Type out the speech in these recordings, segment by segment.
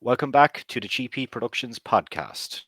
Welcome back to the GP Productions podcast.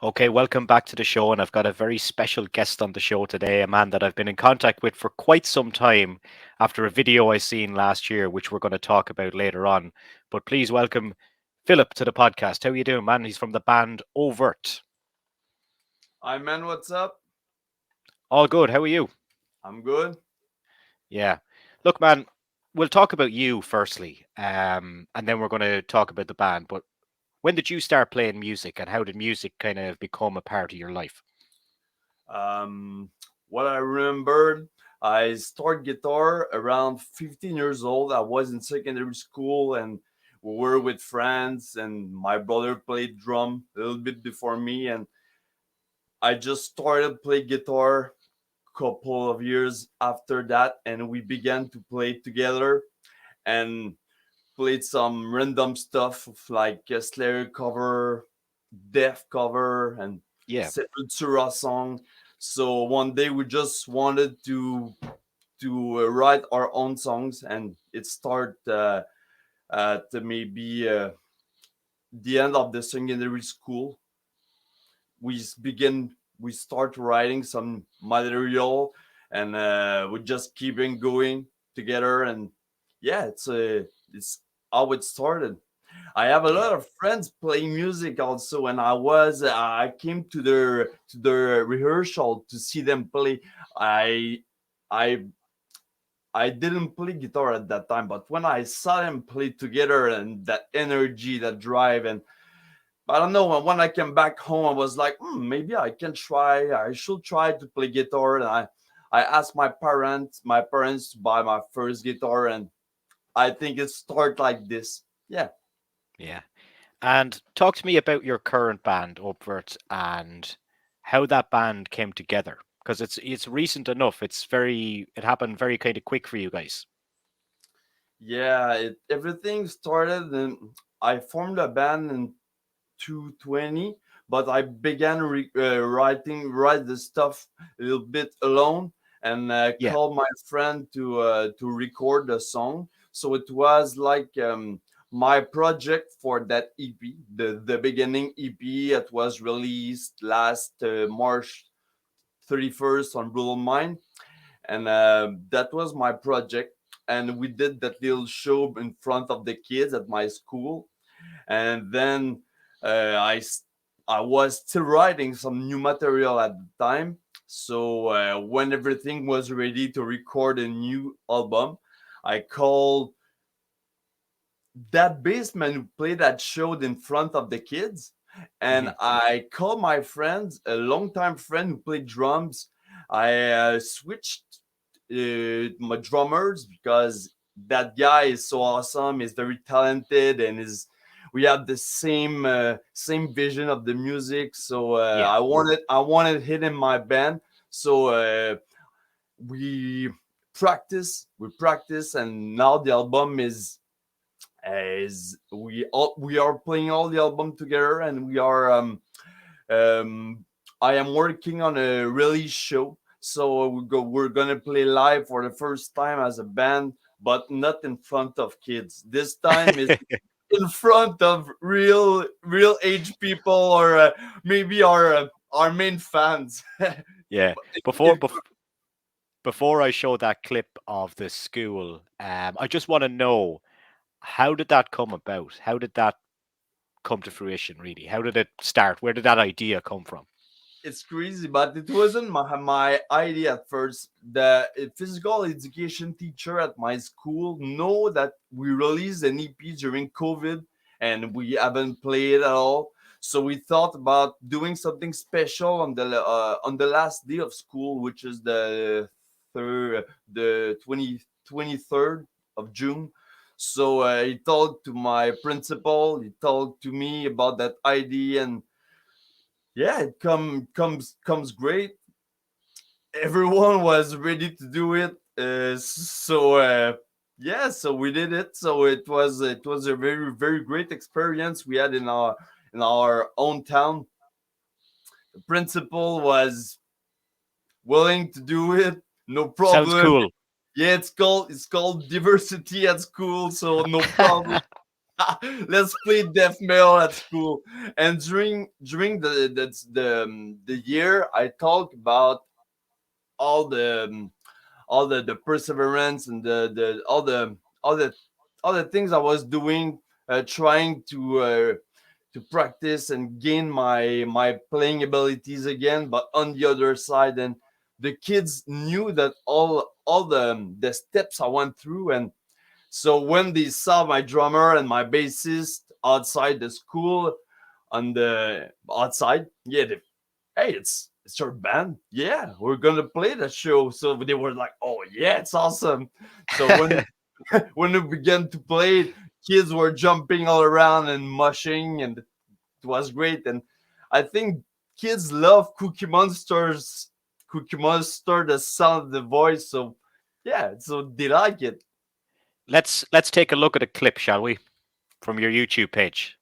Okay, welcome back to the show, and I've got a very special guest on the show today, a man that I've been in contact with for quite some time after a video I seen last year, which we're going to talk about later on. But please welcome Philippe to the podcast. How you doing, man? He's from the band Obvurt. Hi, man. What's up? All good. How are you? I'm good. Yeah. Look, man, we'll talk about you firstly, and then we're going to talk about the band. But when did you start playing music, and how did music kind of become a part of your life? Um, what I remembered, I started guitar around 15 years old. I was in secondary school and we were with friends, and my brother played drum a little bit before me. And I just started play guitar couple of years after that, and we began to play together and played some random stuff like a Slayer cover, Death cover, and Yeah. Sepultura song. So one day we just wanted to write our own songs, and it started at maybe the end of the secondary school. We start writing some material, and we just keeping going together. And yeah, it's how it started. I have a Yeah. lot of friends playing music also, and I came to the rehearsal to see them play. I I I didn't play guitar at that time, but when I saw them play together and that energy, that drive, and I don't know, when I came back home, I was like, maybe I can try. I should try to play guitar. And I asked my parents to buy my first guitar, and I think it started like this. Yeah. Yeah. And talk to me about your current band, Obvurt, and how that band came together. Because it's recent enough. It happened very kind of quick for you guys. Yeah, everything started, and I formed a band in 220, but I began write the stuff a little bit alone, and Yeah. called my friend to record the song. So it was like my project for that EP, the beginning EP that was released last March 31st on Brutal Mind, and that was my project. And we did that little show in front of the kids at my school, and then I was still writing some new material at the time. So when everything was ready to record a new album, I called that bassman who played that show in front of the kids, and Hmm. I called my friend, a longtime friend who played drums. I switched my drummers because that guy is so awesome. He's very talented, and is we have the same vision of the music. So Yeah. I wanted him in my band. So we we practice, and now the album is we are playing all the album together, and we are um I am working on a release show. So we're gonna play live for the first time as a band, but not in front of kids. This time is in front of real age people, or maybe our main fans. Yeah. Before If bef- before I show that clip of the school, I just want to know, how did that come about? How did that come to fruition? Really, how did it start? Where did that idea come from? It's crazy, but it wasn't my idea at first. The physical education teacher at my school know that we released an EP during COVID and we haven't played at all. So we thought about doing something special on the last day of school, which is the 23rd of June. So he talked to my principal, he talked to me about that idea, and yeah, it comes great. Everyone was ready to do it. Yeah, so we did it. So it was a very great experience we had in our own town. The principal was willing to do it, no Sounds problem. cool. Yeah, it's called diversity at school, so no problem. Let's play death metal at school. And during the year, I talk about all the perseverance and the all the all the things I was doing, trying to practice and gain my playing abilities again. But on the other side, and the kids knew that all the steps I went through, and so when they saw my drummer and my bassist outside the school on the outside, yeah, hey, it's your band. Yeah, we're gonna play the show. So they were like, oh yeah, it's awesome. So when we began to play, kids were jumping all around and mushing, and it was great. And I think kids love Cookie Monsters. Cookie Monster, the sound of the voice. So yeah, so they like it. Let's take a look at a clip, shall we, from your YouTube page?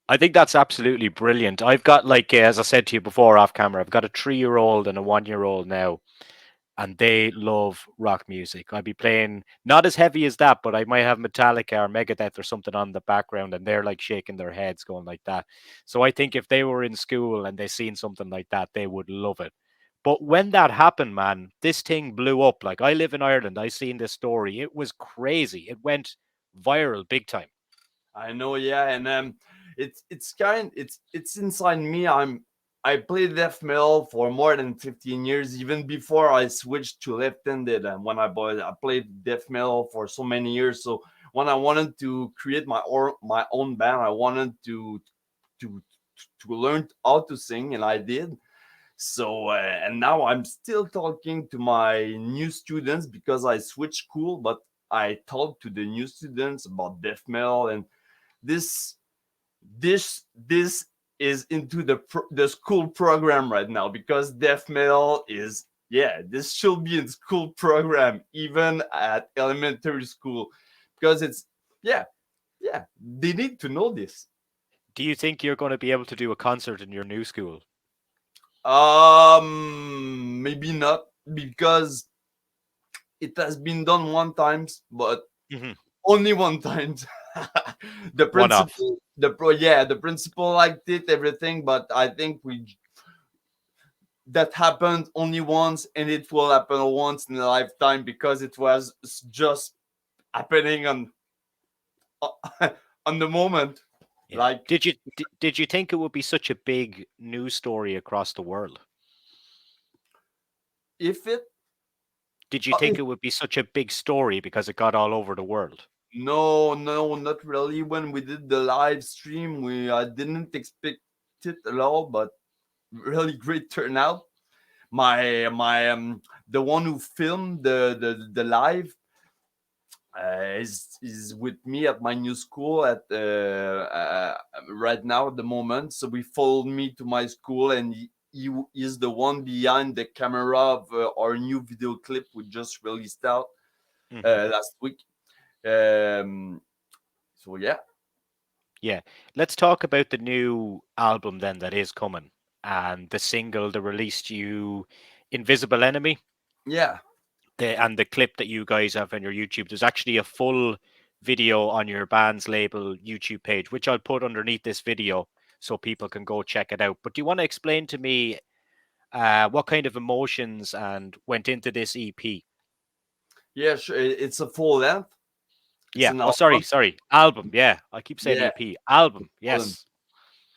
I think that's absolutely brilliant. I've got like, as I said to you before off camera, I've got a 3 year old and a 1 year old now, and they love rock music. I'd be playing not as heavy as that, but I might have Metallica or Megadeth or something on the background, and they're like shaking their heads, going like that. So I think if they were in school and they seen something like that, they would love it. But when that happened, man, this thing blew up. Like, I live in Ireland, I seen this story. It was crazy. It went viral big time. I know, yeah, and it's inside me. I played death metal for more than 15 years, even before I switched to left-handed. And when I played death metal for so many years. So when I wanted to create my own band, I wanted to to learn how to sing, and I did. So and now I'm still talking to my new students because I switched school, but I talk to the new students about death metal, and this this is into the school program right now because death metal is, yeah, this should be in school program even at elementary school because it's, yeah, yeah, they need to know this. Do you think you're going to be able to do a concert in your new school? Maybe not because it has been done one times, but Hmm. only one time. The One off. principal, the principal liked it, everything, but I think we that happened only once, and it will happen once in a lifetime because it was just happening on on the moment. Yeah. Like Did you think it would be such a big news story across the world? if it, Did you think if it would be such a big story because it got all over the world? no, no, not really. When we did the live stream, we I didn't expect it at all, but really great turnout. My the one who filmed the live, is with me at my new school at right now at the moment. So he followed me to my school, and he is the one behind the camera of our new video clip we just released out Hmm. last week. Um, so yeah, Yeah. Let's talk about the new album then that is coming and the single that released you, Invisible Enemy. yeah, And the clip that you guys have on your YouTube. There's actually a full video on your band's label YouTube page, which I'll put underneath this video so people can go check it out. But do you want to explain to me what kind of emotions and went into this EP? yeah. Sure. It's a full length. It's Yeah. an Oh, sorry, album. sorry. Album. Yeah. I keep saying Yeah, EP. the Album. full length. Yes.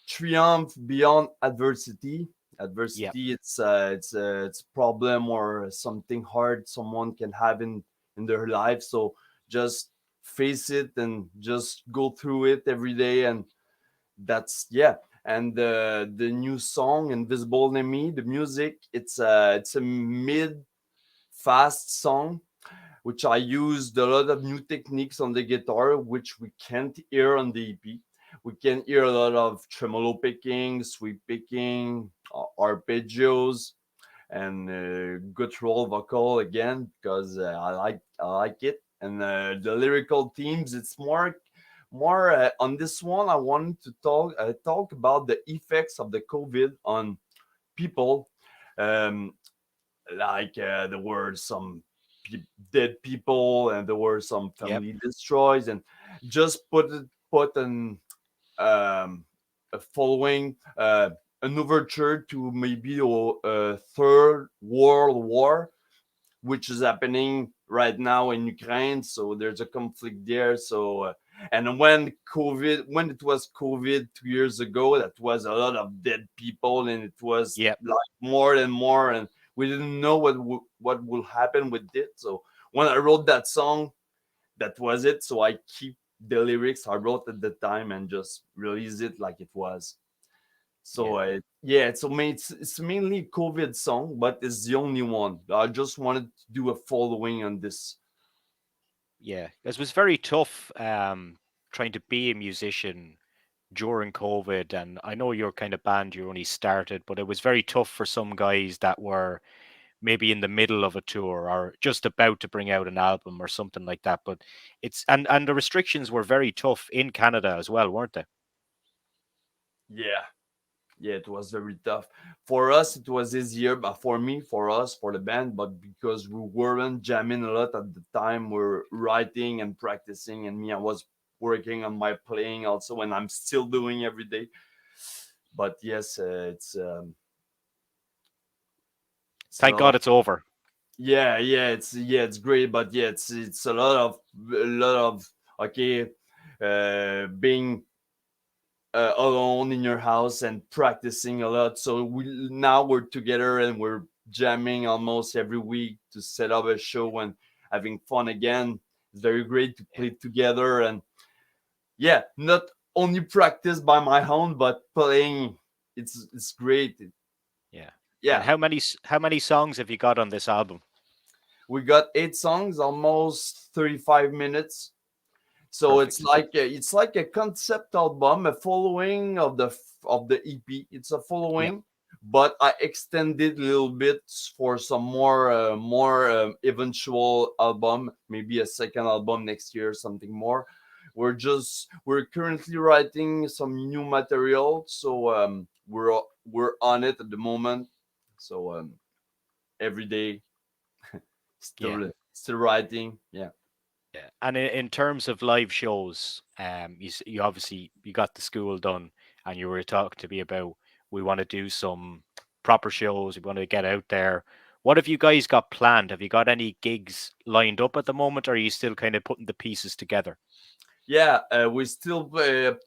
Triumph beyond adversity. Yeah. Adversity, it's a problem or something hard someone can have in their life. So just face it and just go through it every day. And that's yeah. And the new song Invisible Enemy, the music, it's a mid fast song which I used a lot of new techniques on the guitar, which we can't hear on the EP. We can hear a lot of tremolo picking, sweep picking, arpeggios, and guttural vocal again because I like it. And the lyrical themes, it's more on this one. I wanted to talk about the effects of the COVID on people. Um, like there were some dead people and there were some Yep. family destroys and just put um, a following an overture to maybe a third world war which is happening right now in Ukraine. So there's a conflict there. So and when it was COVID 2 years ago, that was a lot of dead people, and it was Yep. like more and more, and we didn't know what will happen with it. So when I wrote that song, that was it. So I keep the lyrics I wrote at the time and just release it like it was. So Yeah. yeah, it's mainly a COVID song, but it's the only one. I just wanted to do a following on this. Yeah. It was very tough trying to be a musician during COVID. And I know your kind of band you only started, but it was very tough for some guys that were maybe in the middle of a tour or just about to bring out an album or something like that. But it's and the restrictions were very tough in Canada as well, weren't they? Yeah, yeah, it was very tough. For us, it was easier, but for me, for us, for the band, but because we weren't jamming a lot at the time, we're writing and practicing, and me, I was working on my playing also, and I'm still doing every day. But yes, it's a Thank lot God of it's over. it's great, but yeah, it's a lot of okay, being alone in your house and practicing a lot. So we're together and we're jamming almost every week to set up a show and having fun again. It's very great to Yeah. play together and yeah, not only practice by my own, but playing. It's great. Yeah. And Yeah, how many songs have you got on this album? we got 8 songs, almost 35 minutes. So Perfect. it's like a concept album, a following of the EP. It's a Yep. following, but I extended a little bit for some more eventual album, maybe a second album next year, something more. We're currently writing some new material, so we're on it at the moment. So every day Yeah. still writing. Yeah. Yeah. And in terms of live shows, you obviously you got the school done, and you were talking to me about we want to do some proper shows. We want to get out there. What have you guys got planned? Have you got any gigs lined up at the moment, or are you still kind of putting the pieces together? Yeah, we still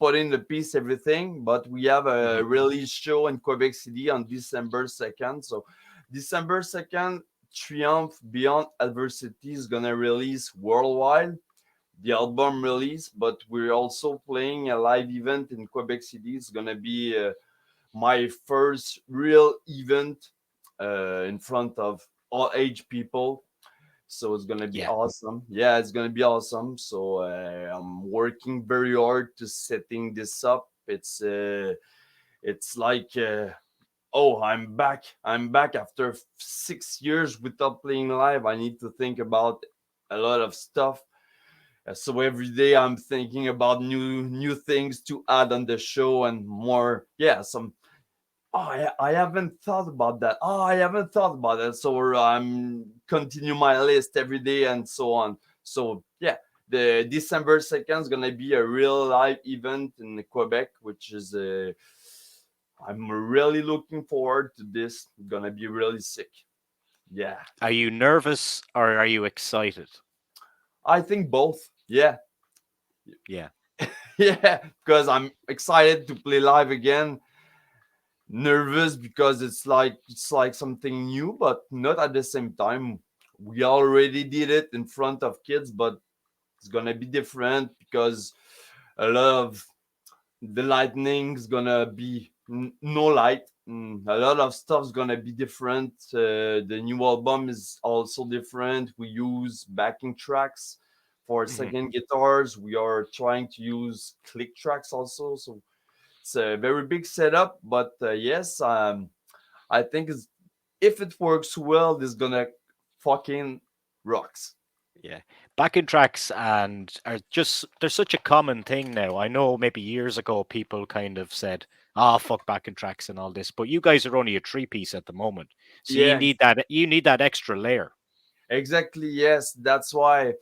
put in the piece everything, but we have a Hmm. release show in Quebec City on December 2nd. So, December 2nd, Triumph Beyond Adversity is gonna release worldwide the album release, but we're also playing a live event in Quebec City. It's gonna be my first real event in front of all age people So it's gonna be Yeah. awesome. Yeah, it's gonna be awesome. So I'm working very hard to setting this up. It's like oh, I'm back. I'm back after 6 years without playing live. I need to think about a lot of stuff. So every day I'm thinking about new things to add on the show and more. Yeah, some. Oh, I haven't thought about that. Oh, I haven't thought about it. So I'm continue my list every day and so on. So yeah, the December 2nd is gonna be a real live event in Quebec, which is I'm really looking forward to this. Gonna be really sick. Yeah, Are you nervous or are you excited? I think both. Yeah, Yeah. yeah, because I'm excited to play live again. Nervous because it's like something new, but not at the same time. We already did it in front of kids, but it's gonna be different because a lot of the lightning's gonna be no light. A lot of stuff's gonna be different. The new album is also different. We use backing tracks for Hmm. second guitars. We are trying to use click tracks also. So it's a very big setup. But yes, I think if it works well, this gonna fucking rocks. Yeah. Backing tracks and are just they're such a common thing now. I know maybe years ago people kind of said, "Ah, fuck backing tracks and all this," but you guys are only a three piece at the moment, so Yeah, you need that extra layer. exactly. Yes, that's why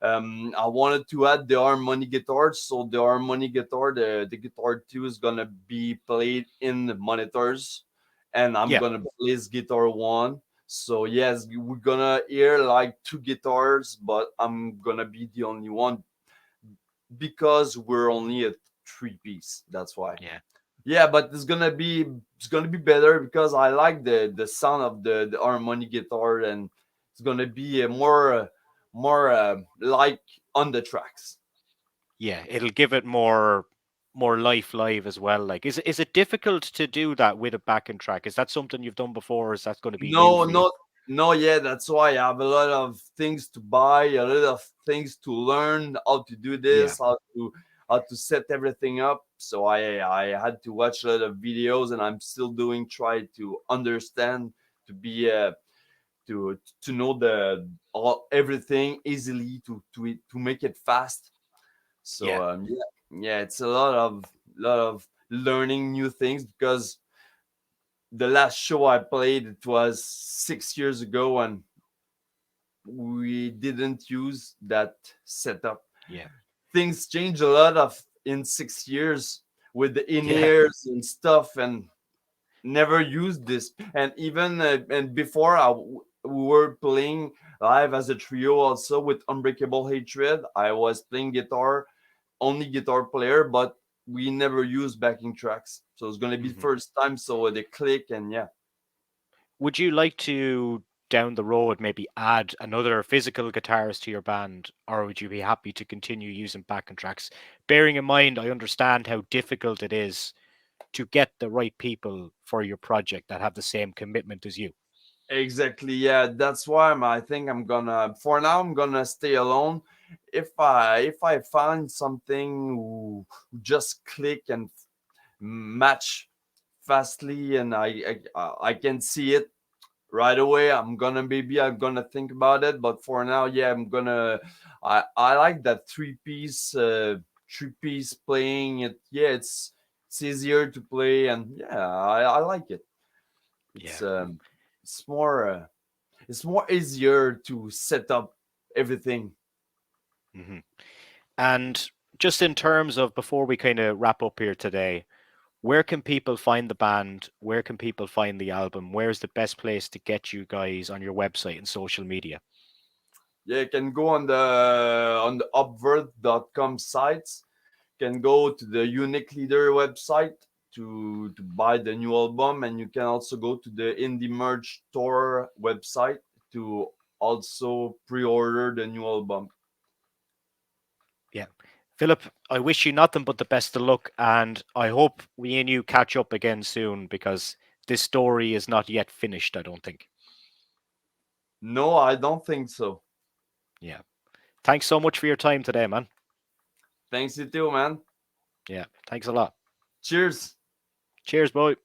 I wanted to add the harmony guitar. So the harmony guitar, the guitar two is gonna be played in the monitors, and I'm Yeah. gonna play guitar one. So yes, we're gonna hear like two guitars, but I'm gonna be the only one because we're only a three piece. That's why. Yeah. Yeah, but it's gonna be better because I like the sound of the harmonic guitar, and it's gonna be more like on the tracks. Yeah, it'll give it more life live as well. Like, is it difficult to do that with a backing track? Is that something you've done before, or is that going to be new No, for you? no, yeah, that's why I have a lot of things to buy, a lot of things to learn how to do Yeah. this, how to set everything up. So I had to watch a lot of videos, and I'm still doing try to understand to be to know the all everything easily to make it fast. So Yeah. yeah, it's a lot of learning new things because the last show I played it was 6 years ago, and we didn't use that setup. Yeah. Things change a lot of in 6 years with the in Yeah. ears and stuff, and never used this. And even and before we were playing live as a trio also with Unbreakable Hatred. I was playing guitar, only guitar player, but we never used backing tracks. So it's gonna be Hmm. first time. So they click, and yeah. Would you like to down the road maybe add another physical guitarist to your band, or would you be happy to continue using backing tracks? Bearing in mind, I understand how difficult it is to get the right people for your project that have the same commitment as you. Exactly. Yeah, that's why I think I'm gonna. For now, I'm gonna stay alone. If I find something who just click and match fastly, and I can see it right away, I'm gonna think about it. But for now, yeah, I like that three piece playing it. Yeah, it's easier to play, and yeah, I like it. Yeah. It's um it's more easier to set up everything. Hmm. And just in terms of before we kind of wrap up here today, where can people find the band? Where can people find the album? Where's the best place to get you guys on your website and social media? Yeah, you can go on the Obvurt.com sites. Can go to the Unique Leader website to buy the new album, and you can also go to the Indie Merch Store website to also pre-order the new album. Yeah. Philip, I wish you nothing but the best of luck, and I hope we and you catch up again soon because this story is not yet finished, I don't think. No, I don't think so. Yeah. Thanks so much for your time today, man. Thanks you too, man. Yeah. Thanks a lot. Cheers. Cheers, boy.